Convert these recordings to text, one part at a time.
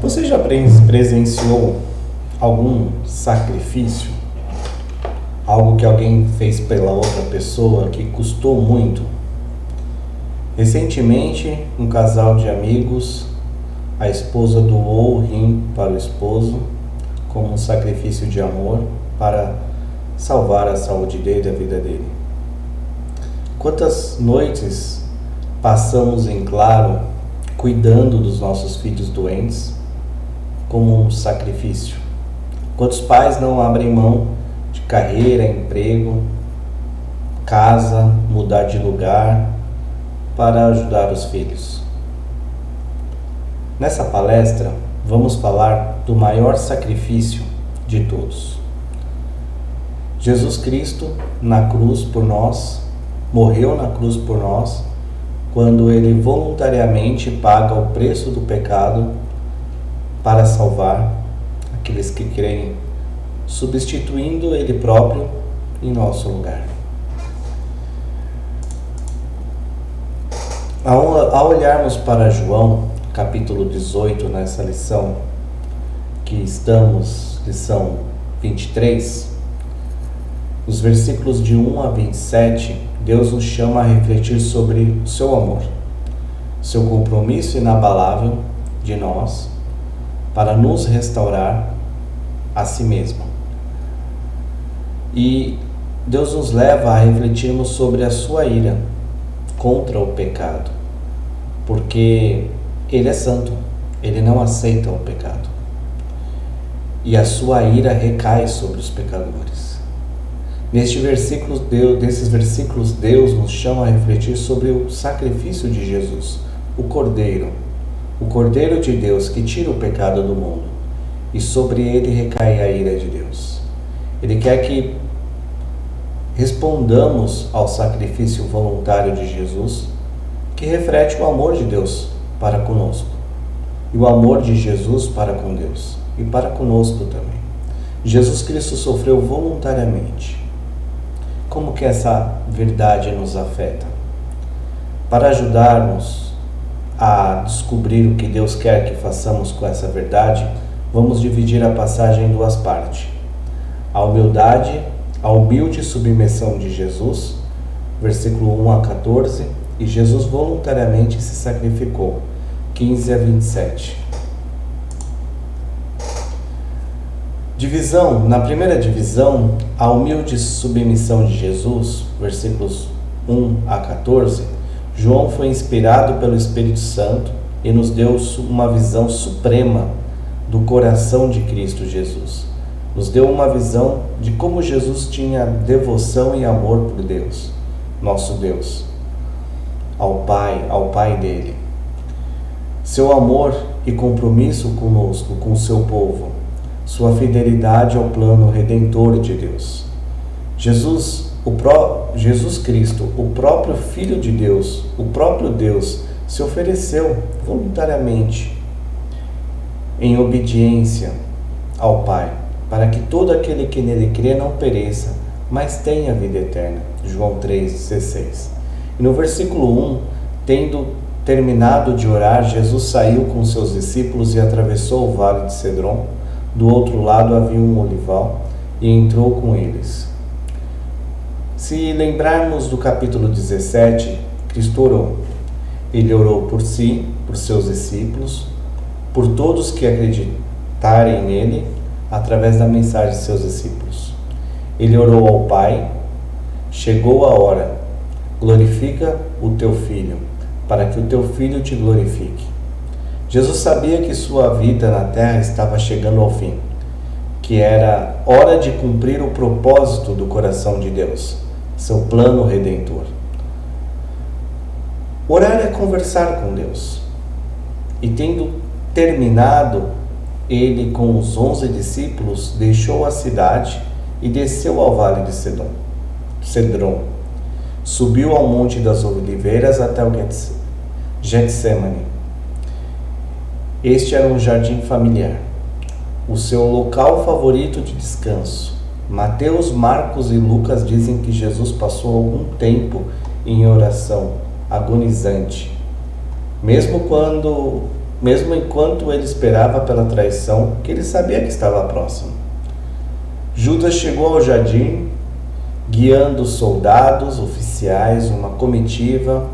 Você já presenciou algum sacrifício? Algo que alguém fez pela outra pessoa que custou muito? Recentemente, um casal de amigos, a esposa doou o rim para o esposo como um sacrifício de amor para salvar a saúde dele e a vida dele. Quantas noites passamos em claro cuidando dos nossos filhos doentes como um sacrifício? Quantos pais não abrem mão de carreira, emprego, casa, mudar de lugar para ajudar os filhos? Nessa palestra, vamos falar do maior sacrifício de todos. Jesus Cristo na cruz por nós, morreu na cruz por nós, quando Ele voluntariamente paga o preço do pecado para salvar aqueles que creem, substituindo Ele próprio em nosso lugar. Ao olharmos para João, capítulo 18, nessa lição que estamos, lição 23, os versículos de 1 a 27, Deus nos chama a refletir sobre o seu amor, seu compromisso inabalável de nós para nos restaurar a si mesmo. E Deus nos leva a refletirmos sobre a sua ira contra o pecado, porque Ele é santo, Ele não aceita o pecado. E a sua ira recai sobre os pecadores. Nesses versículos, Deus nos chama a refletir sobre o sacrifício de Jesus, o Cordeiro de Deus que tira o pecado do mundo, e sobre ele recai a ira de Deus. Ele quer que respondamos ao sacrifício voluntário de Jesus, que reflete o amor de Deus para conosco, e o amor de Jesus para com Deus, e para conosco também. Jesus Cristo sofreu voluntariamente. Como que essa verdade nos afeta? Para ajudar-nos a descobrir o que Deus quer que façamos com essa verdade, vamos dividir a passagem em duas partes. A humilde submissão de Jesus, versículo 1 a 14, e Jesus voluntariamente se sacrificou, 15 a 27. Na primeira divisão, a humilde submissão de Jesus, versículos 1 a 14, João foi inspirado pelo Espírito Santo e nos deu uma visão suprema do coração de Cristo Jesus. Nos deu uma visão de como Jesus tinha devoção e amor por Deus, nosso Deus, ao Pai dele. Seu amor e compromisso conosco, com o seu povo, sua fidelidade ao plano redentor de Deus. Jesus Cristo, o próprio Filho de Deus, o próprio Deus, se ofereceu voluntariamente em obediência ao Pai, para que todo aquele que nele crê não pereça, mas tenha vida eterna. João 3,16. E no versículo 1, tendo terminado de orar, Jesus saiu com seus discípulos e atravessou o vale de Cedron. Do outro lado havia um olival e entrou com eles. Se lembrarmos do capítulo 17, Cristo orou. Ele orou por si, por seus discípulos, por todos que acreditarem nele, através da mensagem de seus discípulos. Ele orou ao Pai: chegou a hora, glorifica o teu Filho, para que o teu Filho te glorifique. Jesus sabia que sua vida na terra estava chegando ao fim, que era hora de cumprir o propósito do coração de Deus, seu plano redentor. Orar é conversar com Deus. E tendo terminado, ele com os 11 discípulos deixou a cidade e desceu ao vale de Cedron. Subiu ao monte das oliveiras até o Getsemane. Este era um jardim familiar, o seu local favorito de descanso. Mateus, Marcos e Lucas dizem que Jesus passou algum tempo em oração, agonizante. Mesmo quando mesmo enquanto ele esperava pela traição que ele sabia que estava próximo. Judas chegou ao jardim, guiando soldados, oficiais, uma comitiva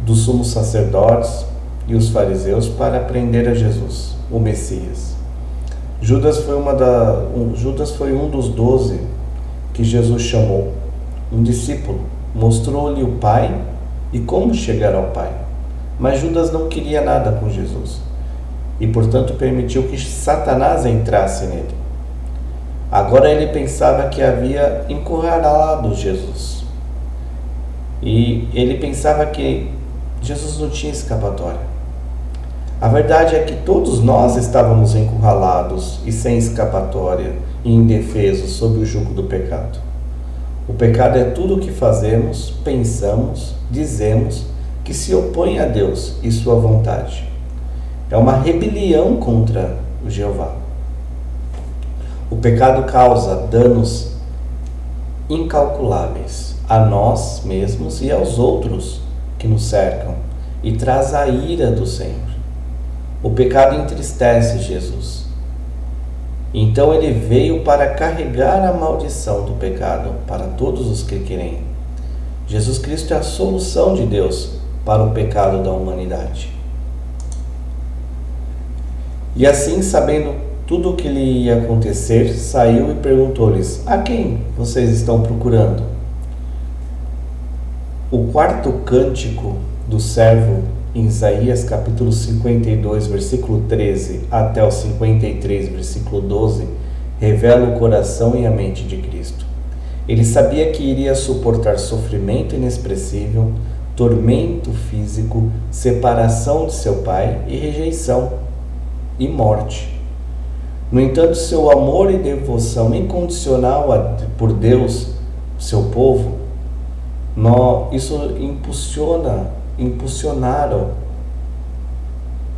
dos sumos sacerdotes e os fariseus para prender a Jesus, o Messias. Judas foi um dos 12 que Jesus chamou, um discípulo. Mostrou-lhe o Pai e como chegar ao Pai. Mas Judas não queria nada com Jesus e, portanto, permitiu que Satanás entrasse nele. Agora ele pensava que havia encurralado Jesus. E ele pensava que Jesus não tinha escapatória. A verdade é que todos nós estávamos encurralados e sem escapatória e indefesos sob o jugo do pecado. O pecado é tudo o que fazemos, pensamos, dizemos que se opõe a Deus e sua vontade. É uma rebelião contra o Jeová. O pecado causa danos incalculáveis a nós mesmos e aos outros que nos cercam e traz a ira do Senhor. O pecado entristece Jesus. Então ele veio para carregar a maldição do pecado para todos os que creem. Jesus Cristo é a solução de Deus para o pecado da humanidade. E assim, sabendo tudo o que lhe ia acontecer, saiu e perguntou-lhes: a quem vocês estão procurando? O quarto cântico do servo, em Isaías capítulo 52, versículo 13 até o 53, versículo 12, revela o coração e a mente de Cristo. Ele sabia que iria suportar sofrimento inexpressível, tormento físico, separação de seu Pai e rejeição e morte. No entanto, seu amor e devoção incondicional por Deus, seu povo, isso impulsionaram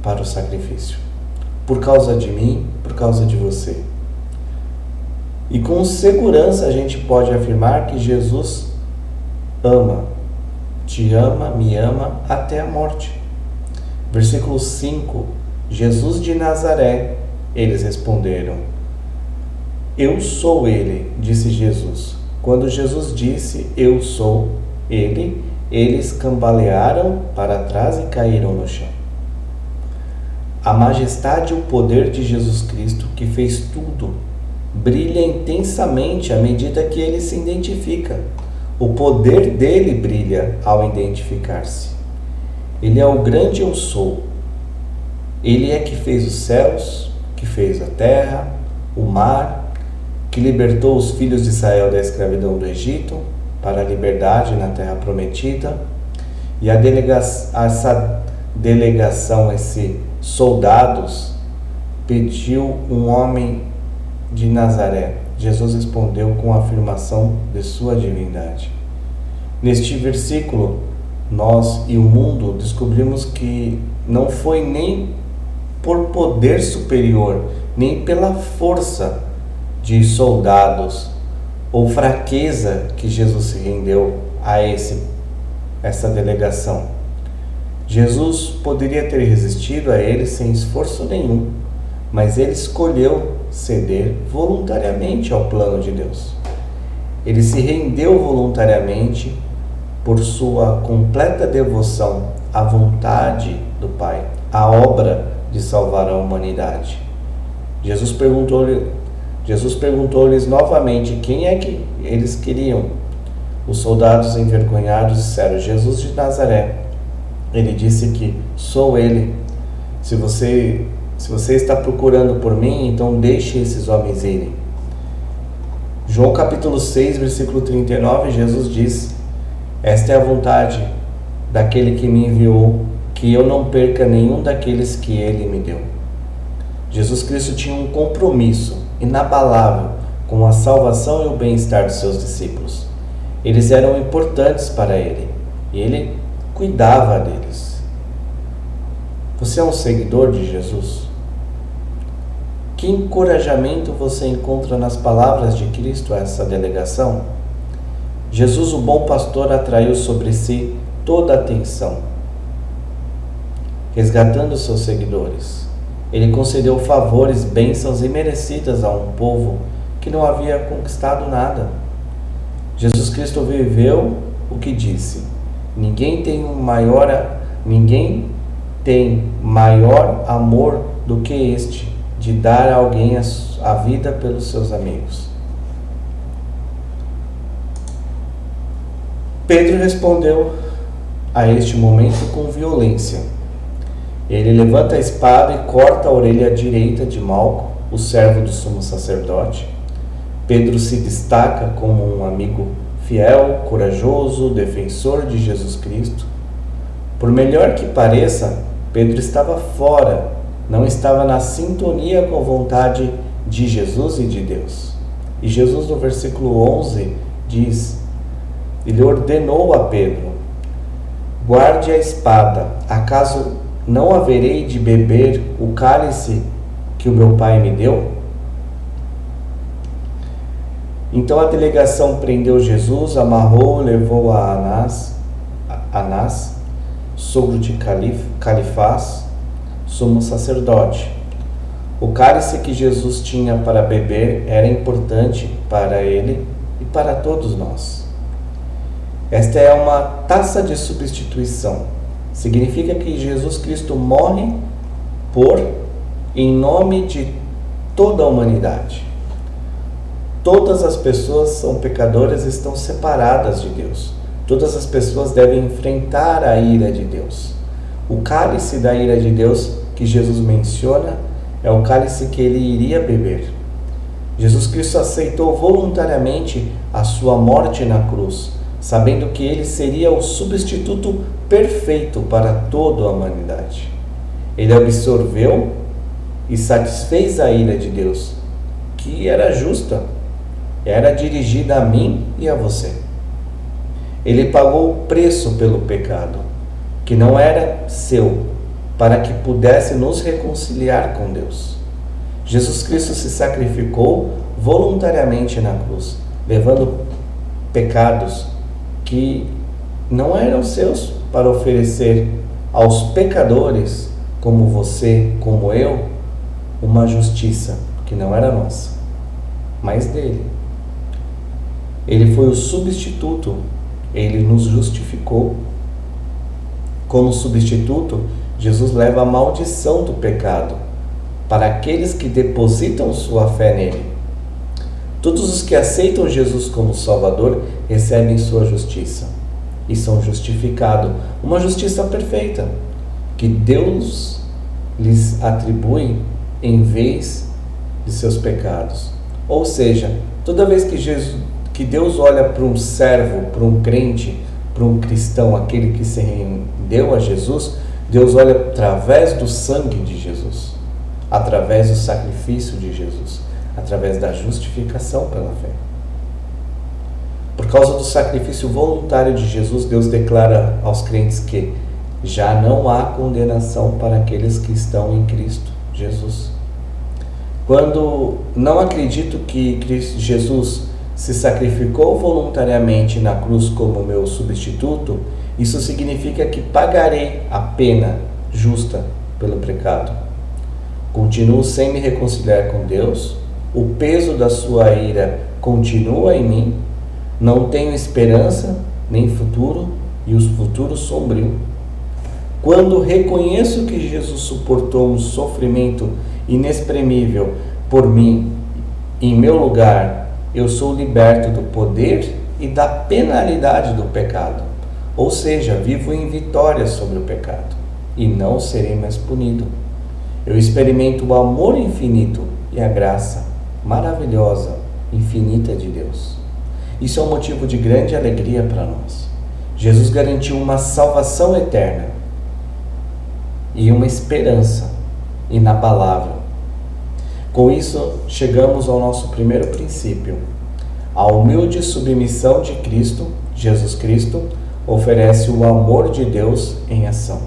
para o sacrifício. Por causa de mim, por causa de você. E com segurança a gente pode afirmar que Jesus te ama, me ama até a morte. Versículo 5: Jesus de Nazaré. Eles responderam: eu sou ele, disse Jesus. Quando Jesus disse eu sou ele, eles cambalearam para trás e caíram no chão. A majestade e o poder de Jesus Cristo, que fez tudo, brilha intensamente à medida que ele se identifica. O poder dele brilha ao identificar-se. Ele é o grande eu sou. Ele é que fez os céus, que fez a terra, o mar, que libertou os filhos de Israel da escravidão do Egito para a liberdade na terra prometida. E essa delegação, esses soldados, pediu um homem de Nazaré. Jesus respondeu com a afirmação de sua divindade. Neste versículo, nós e o mundo descobrimos que não foi nem por poder superior, nem pela força de soldados ou fraqueza que Jesus se rendeu a essa delegação. Jesus poderia ter resistido a eles sem esforço nenhum, mas ele escolheu ceder voluntariamente ao plano de Deus. Ele se rendeu voluntariamente por sua completa devoção à vontade do Pai, à obra de salvar a humanidade. Jesus perguntou-lhes novamente quem é que eles queriam. Os soldados envergonhados disseram: Jesus de Nazaré. Ele disse que sou ele. Se você está procurando por mim, então deixe esses homens irem. João capítulo 6, versículo 39, Jesus diz: esta é a vontade daquele que me enviou, que eu não perca nenhum daqueles que ele me deu. Jesus Cristo tinha um compromisso inabalável com a salvação e o bem-estar dos seus discípulos. Eles eram importantes para ele e ele cuidava deles. Você é um seguidor de Jesus? Que encorajamento você encontra nas palavras de Cristo a essa delegação? Jesus, o bom pastor, atraiu sobre si toda a atenção. resgatando seus seguidores. Ele concedeu favores, bênçãos imerecidas a um povo que não havia conquistado nada. Jesus Cristo viveu o que disse: ninguém tem maior amor do que este, de dar a alguém a vida pelos seus amigos. Pedro respondeu a este momento com violência. Ele levanta a espada e corta a orelha direita de Malco, o servo do sumo sacerdote. Pedro se destaca como um amigo fiel, corajoso, defensor de Jesus Cristo. Por melhor que pareça, Pedro estava fora, não estava na sintonia com a vontade de Jesus e de Deus. E Jesus, no versículo 11, diz: ele ordenou a Pedro: guarde a espada, acaso não haverei de beber o cálice que o meu pai me deu? Então a delegação prendeu Jesus, amarrou e levou a Anás, sogro de Caifás, sumo sacerdote. O cálice que Jesus tinha para beber era importante para ele e para todos nós. Esta é uma taça de substituição. Significa que Jesus Cristo morre em nome de toda a humanidade. Todas as pessoas são pecadoras e estão separadas de Deus. Todas as pessoas devem enfrentar a ira de Deus. O cálice da ira de Deus que Jesus menciona é o cálice que ele iria beber. Jesus Cristo aceitou voluntariamente a sua morte na cruz, sabendo que ele seria o substituto perfeito para toda a humanidade. Ele absorveu e satisfez a ira de Deus, que era justa, era dirigida a mim e a você. Ele pagou o preço pelo pecado, que não era seu, para que pudesse nos reconciliar com Deus. Jesus Cristo se sacrificou voluntariamente na cruz, levando pecados que não eram seus, para oferecer aos pecadores, como você, como eu, uma justiça que não era nossa, mas dele. Ele foi o substituto, ele nos justificou. Como substituto, Jesus leva a maldição do pecado para aqueles que depositam sua fé nele. Todos os que aceitam Jesus como Salvador recebem sua justiça e são justificados, uma justiça perfeita que Deus lhes atribui em vez de seus pecados. Ou seja, toda vez que Deus olha para um servo, para um crente, para um cristão, aquele que se rendeu a Jesus, Deus olha através do sangue de Jesus, através do sacrifício de Jesus, através da justificação pela fé. Por causa do sacrifício voluntário de Jesus, Deus declara aos crentes que já não há condenação para aqueles que estão em Cristo Jesus. Quando não acredito que Jesus se sacrificou voluntariamente na cruz como meu substituto, isso significa que pagarei a pena justa pelo pecado. Continuo sem me reconciliar com Deus, o peso da sua ira continua em mim, não tenho esperança nem futuro e o futuro sombrio. Quando reconheço que Jesus suportou um sofrimento inexprimível por mim, em meu lugar, eu sou liberto do poder e da penalidade do pecado. Ou seja, vivo em vitória sobre o pecado e não serei mais punido. Eu experimento o amor infinito e a graça maravilhosa, infinita de Deus. Isso é um motivo de grande alegria para nós. Jesus garantiu uma salvação eterna e uma esperança inabalável. Com isso, chegamos ao nosso primeiro princípio. A humilde submissão de Cristo, Jesus Cristo, oferece o amor de Deus em ação.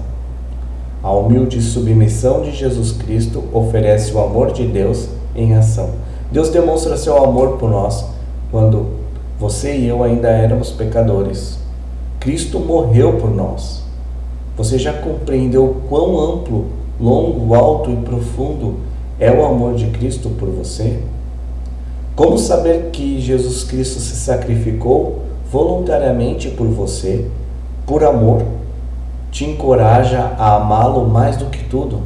A humilde submissão de Jesus Cristo oferece o amor de Deus em ação. Deus demonstra seu amor por nós quando você e eu ainda éramos pecadores. Cristo morreu por nós. Você já compreendeu quão amplo, longo, alto e profundo é o amor de Cristo por você? Como saber que Jesus Cristo se sacrificou voluntariamente por você, por amor, te encoraja a amá-lo mais do que tudo?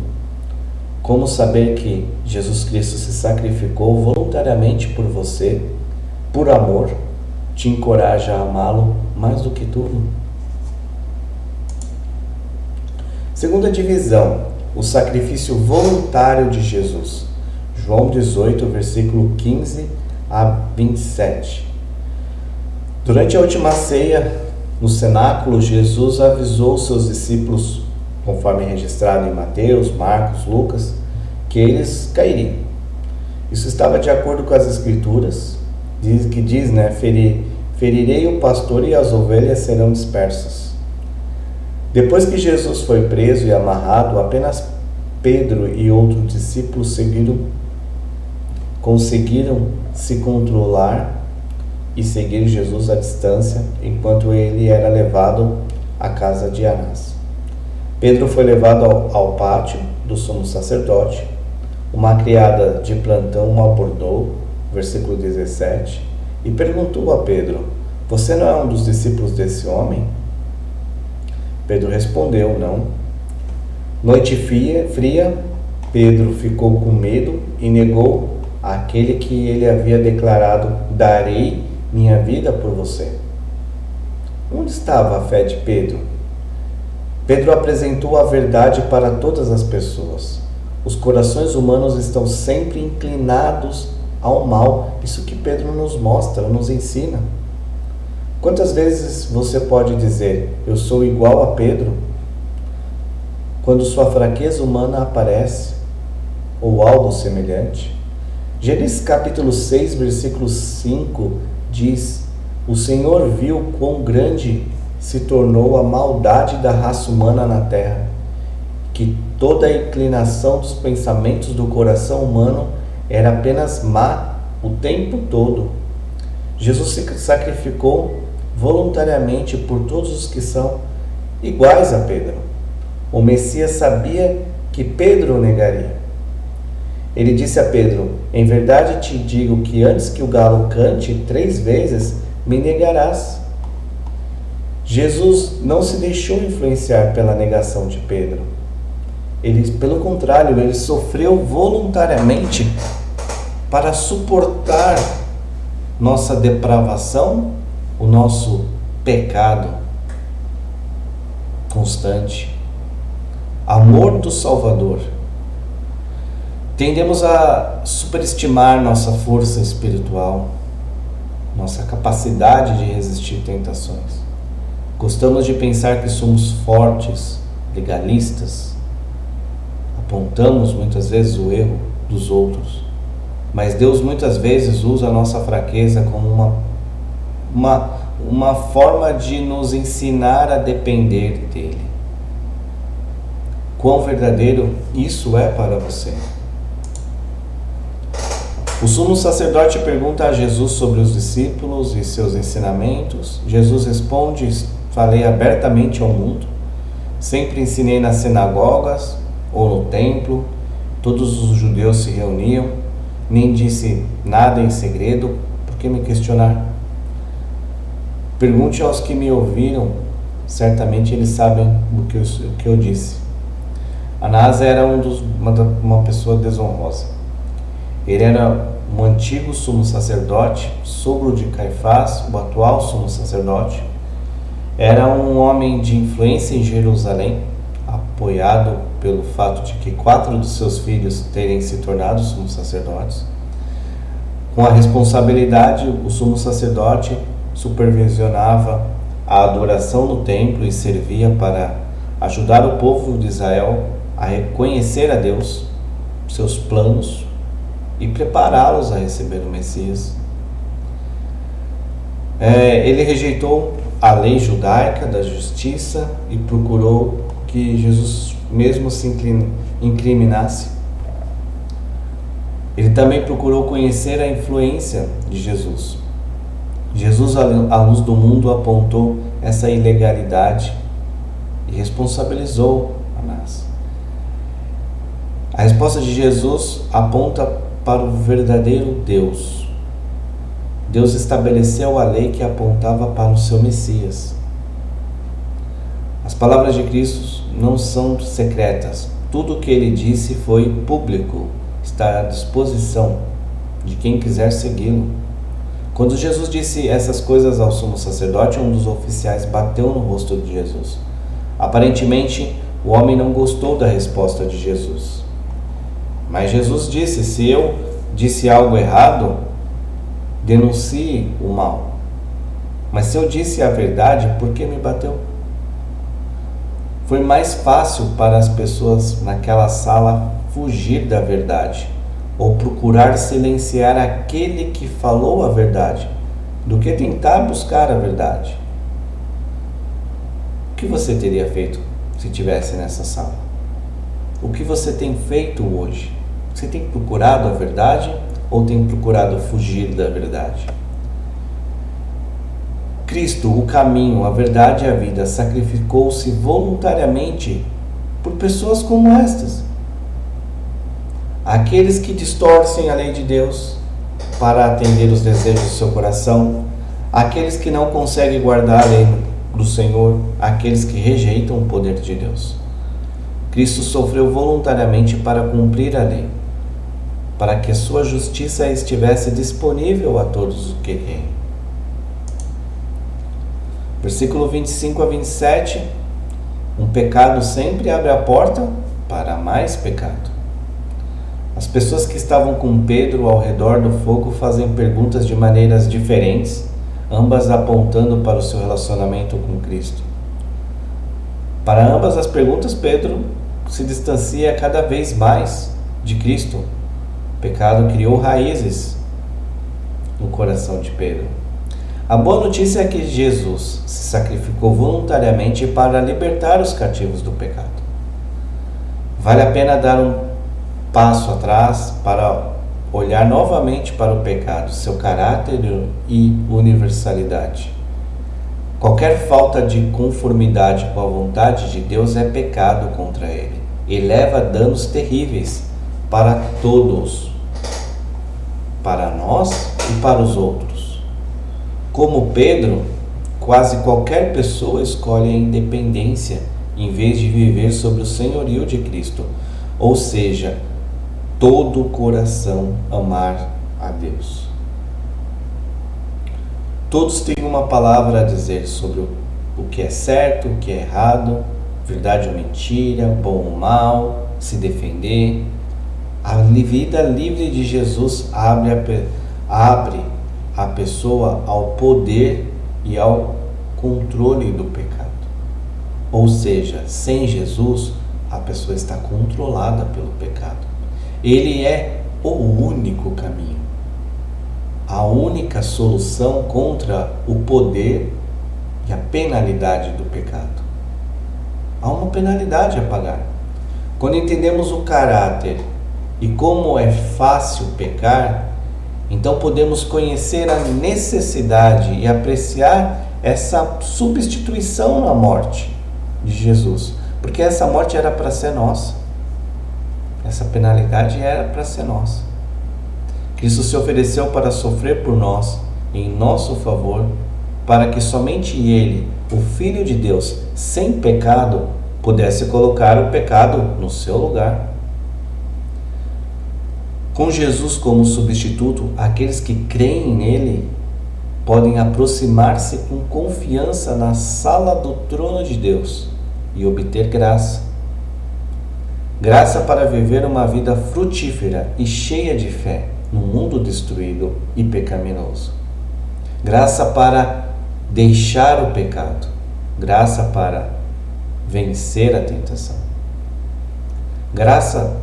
Como saber que Jesus Cristo se sacrificou voluntariamente por você, por amor, te encoraja a amá-lo mais do que tudo? Segunda divisão, o sacrifício voluntário de Jesus. João 18, versículo 15 a 27. Durante a última ceia, no cenáculo, Jesus avisou seus discípulos, conforme registrado em Mateus, Marcos, Lucas, que eles cairiam. Isso estava de acordo com as Escrituras, que diz, ferirei o pastor e as ovelhas serão dispersas. Depois que Jesus foi preso e amarrado, apenas Pedro e outros discípulos conseguiram se controlar e seguir Jesus à distância, enquanto ele era levado à casa de Anás. Pedro foi levado ao pátio do sumo sacerdote. Uma criada de plantão o abordou, versículo 17, e perguntou a Pedro: você não é um dos discípulos desse homem? Pedro respondeu: não. Noite fria, Pedro ficou com medo e negou aquele que ele havia declarado: darei minha vida por você. Onde estava a fé de Pedro? Pedro apresentou a verdade para todas as pessoas. Os corações humanos estão sempre inclinados ao mal. Isso que Pedro nos mostra, nos ensina. Quantas vezes você pode dizer: eu sou igual a Pedro? Quando sua fraqueza humana aparece, ou algo semelhante. Gênesis capítulo 6, versículo 5 diz: o Senhor viu quão grande se tornou a maldade da raça humana na terra, que toda a inclinação dos pensamentos do coração humano era apenas má o tempo todo. Jesus se sacrificou voluntariamente por todos os que são iguais a Pedro. O Messias sabia que Pedro o negaria. Ele disse a Pedro: em verdade te digo que antes que o galo cante 3 vezes, me negarás. Jesus não se deixou influenciar pela negação de Pedro. Pelo contrário, ele sofreu voluntariamente para suportar nossa depravação, o nosso pecado constante. Amor do Salvador. Tendemos a superestimar nossa força espiritual, nossa capacidade de resistir tentações. Gostamos de pensar que somos fortes, legalistas. Apontamos muitas vezes o erro dos outros. Mas Deus muitas vezes usa a nossa fraqueza como uma forma de nos ensinar a depender dele. Quão verdadeiro isso é para você? O sumo sacerdote pergunta a Jesus sobre os discípulos e seus ensinamentos. Jesus responde: falei abertamente ao mundo, sempre ensinei nas sinagogas ou no templo, todos os judeus se reuniam, nem disse nada em segredo. Por que me questionar? Pergunte aos que me ouviram, certamente eles sabem o que eu disse. Anás era uma pessoa desonrosa. Ele era um antigo sumo sacerdote, sogro de Caifás, o atual sumo sacerdote. Era um homem de influência em Jerusalém, apoiado pelo fato de que 4 dos seus filhos terem se tornado sumos sacerdotes. Com a responsabilidade, o sumo sacerdote supervisionava a adoração no templo e servia para ajudar o povo de Israel a reconhecer a Deus, seus planos e prepará-los a receber o Messias. Ele rejeitou a lei judaica da justiça e procurou que Jesus mesmo se incriminasse. Ele também procurou conhecer a influência de Jesus. Jesus, à luz do mundo, apontou essa ilegalidade e responsabilizou Anás. A resposta de Jesus aponta para o verdadeiro Deus. Deus estabeleceu a lei que apontava para o seu Messias. As palavras de Cristo não são secretas. Tudo o que ele disse foi público, está à disposição de quem quiser segui-lo. Quando Jesus disse essas coisas ao sumo sacerdote, um dos oficiais bateu no rosto de Jesus. Aparentemente, o homem não gostou da resposta de Jesus. Mas Jesus disse: se eu disse algo errado, denuncie o mal. Mas se eu disse a verdade, por que me bateu? Foi mais fácil para as pessoas naquela sala fugir da verdade ou procurar silenciar aquele que falou a verdade, do que tentar buscar a verdade. O que você teria feito se estivesse nessa sala? O que você tem feito hoje? Você tem procurado a verdade ou tem procurado fugir da verdade? Cristo, o caminho, a verdade e a vida, sacrificou-se voluntariamente por pessoas como estas. Aqueles que distorcem a lei de Deus para atender os desejos do seu coração, aqueles que não conseguem guardar a lei do Senhor, aqueles que rejeitam o poder de Deus. Cristo sofreu voluntariamente para cumprir a lei, para que sua justiça estivesse disponível a todos os que creem. Versículo 25 a 27, um pecado sempre abre a porta para mais pecado. As pessoas que estavam com Pedro ao redor do fogo fazem perguntas de maneiras diferentes, ambas apontando para o seu relacionamento com Cristo. Para ambas as perguntas, Pedro se distancia cada vez mais de Cristo. O pecado criou raízes no coração de Pedro. A boa notícia é que Jesus se sacrificou voluntariamente para libertar os cativos do pecado. Vale a pena dar um passo atrás para olhar novamente para o pecado, seu caráter e universalidade. Qualquer falta de conformidade com a vontade de Deus é pecado contra ele e leva danos terríveis para todos, para nós e para os outros. Como Pedro, quase qualquer pessoa escolhe a independência em vez de viver sob o senhorio de Cristo, ou seja, todo o coração amar a Deus. Todos têm uma palavra a dizer sobre o que é certo, o que é errado, verdade ou mentira, bom ou mal, se defender. A vida livre de Jesus abre a pessoa ao poder e ao controle do pecado. Ou seja, sem Jesus, a pessoa está controlada pelo pecado. Ele é o único caminho, a única solução contra o poder e a penalidade do pecado. Há uma penalidade a pagar. Quando entendemos o caráter e como é fácil pecar, então podemos conhecer a necessidade e apreciar essa substituição na morte de Jesus, porque essa morte era para ser nossa. Essa penalidade era para ser nossa. Cristo se ofereceu para sofrer por nós, em nosso favor, para que somente Ele, o Filho de Deus, sem pecado, pudesse colocar o pecado no seu lugar. Com Jesus como substituto, aqueles que creem nele podem aproximar-se com confiança na sala do trono de Deus e obter graça. Graça para viver uma vida frutífera e cheia de fé num mundo destruído e pecaminoso. Graça para deixar o pecado. Graça para vencer a tentação. Graça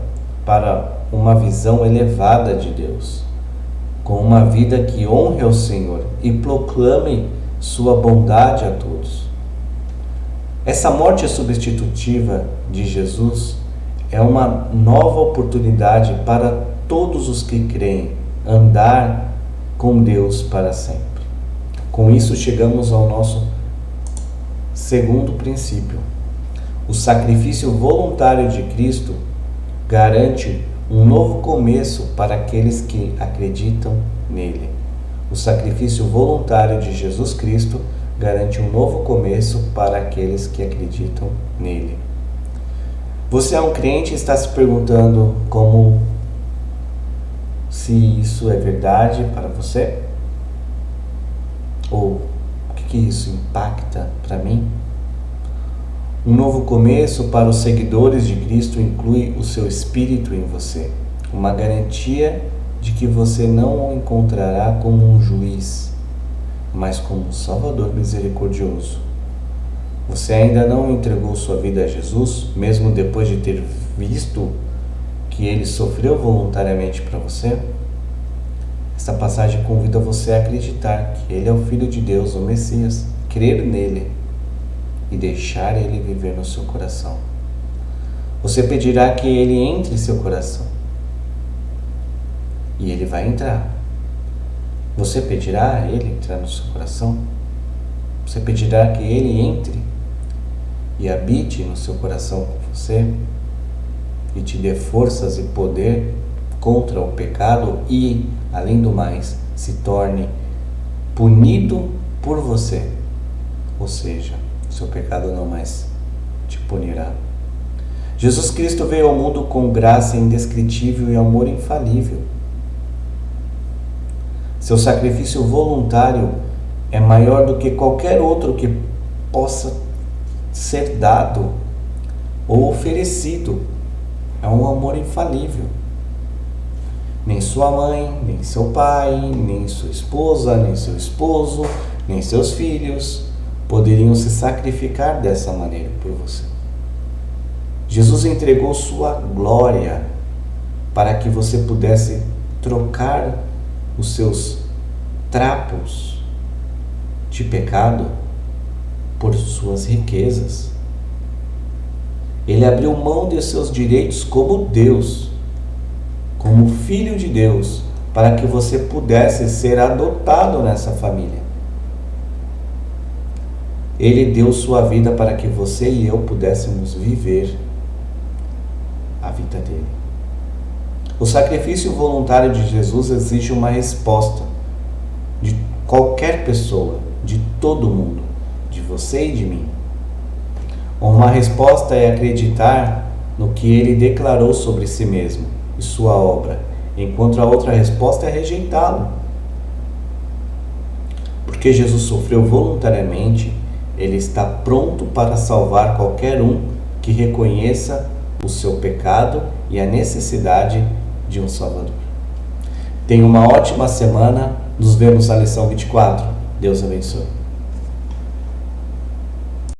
para uma visão elevada de Deus, com uma vida que honre ao Senhor e proclame sua bondade a todos. Essa morte substitutiva de Jesus é uma nova oportunidade para todos os que creem andar com Deus para sempre. Com isso chegamos ao nosso segundo princípio. O sacrifício voluntário de Cristo garante um novo começo para aqueles que acreditam nele. O sacrifício voluntário de Jesus Cristo garante um novo começo para aqueles que acreditam nele. Você é um crente e está se perguntando se isso é verdade para você? Ou o que isso impacta para mim? Um novo começo para os seguidores de Cristo inclui o seu Espírito em você, uma garantia de que você não o encontrará como um juiz, mas como um Salvador misericordioso. Você ainda não entregou sua vida a Jesus, mesmo depois de ter visto que ele sofreu voluntariamente para você? Esta passagem convida você a acreditar que ele é o Filho de Deus, o Messias, crer nele e deixar ele viver no seu coração. Você pedirá que ele entre em seu coração e ele vai entrar. Você pedirá a ele entrar no seu coração? Você pedirá que ele entre e habite no seu coração com você e te dê forças e poder contra o pecado e, além do mais, se torne punido por você. Ou seja, seu pecado não mais te punirá. Jesus Cristo veio ao mundo com graça indescritível e amor infalível. Seu sacrifício voluntário é maior do que qualquer outro que possa ser dado ou oferecido. É um amor infalível. Nem sua mãe, nem seu pai, nem sua esposa, nem seu esposo, nem seus filhos poderiam se sacrificar dessa maneira por você. Jesus entregou sua glória para que você pudesse trocar os seus trapos de pecado por suas riquezas. Ele abriu mão de seus direitos como Deus, como Filho de Deus, para que você pudesse ser adotado nessa família. Ele deu sua vida para que você e eu pudéssemos viver a vida dele. O sacrifício voluntário de Jesus exige uma resposta de qualquer pessoa, de todo mundo, de você e de mim. Uma resposta é acreditar no que ele declarou sobre si mesmo e sua obra, enquanto a outra resposta é rejeitá-lo. Porque Jesus sofreu voluntariamente, ele está pronto para salvar qualquer um que reconheça o seu pecado e a necessidade de um Salvador. Tenha uma ótima semana. Nos vemos na lição 24. Deus abençoe.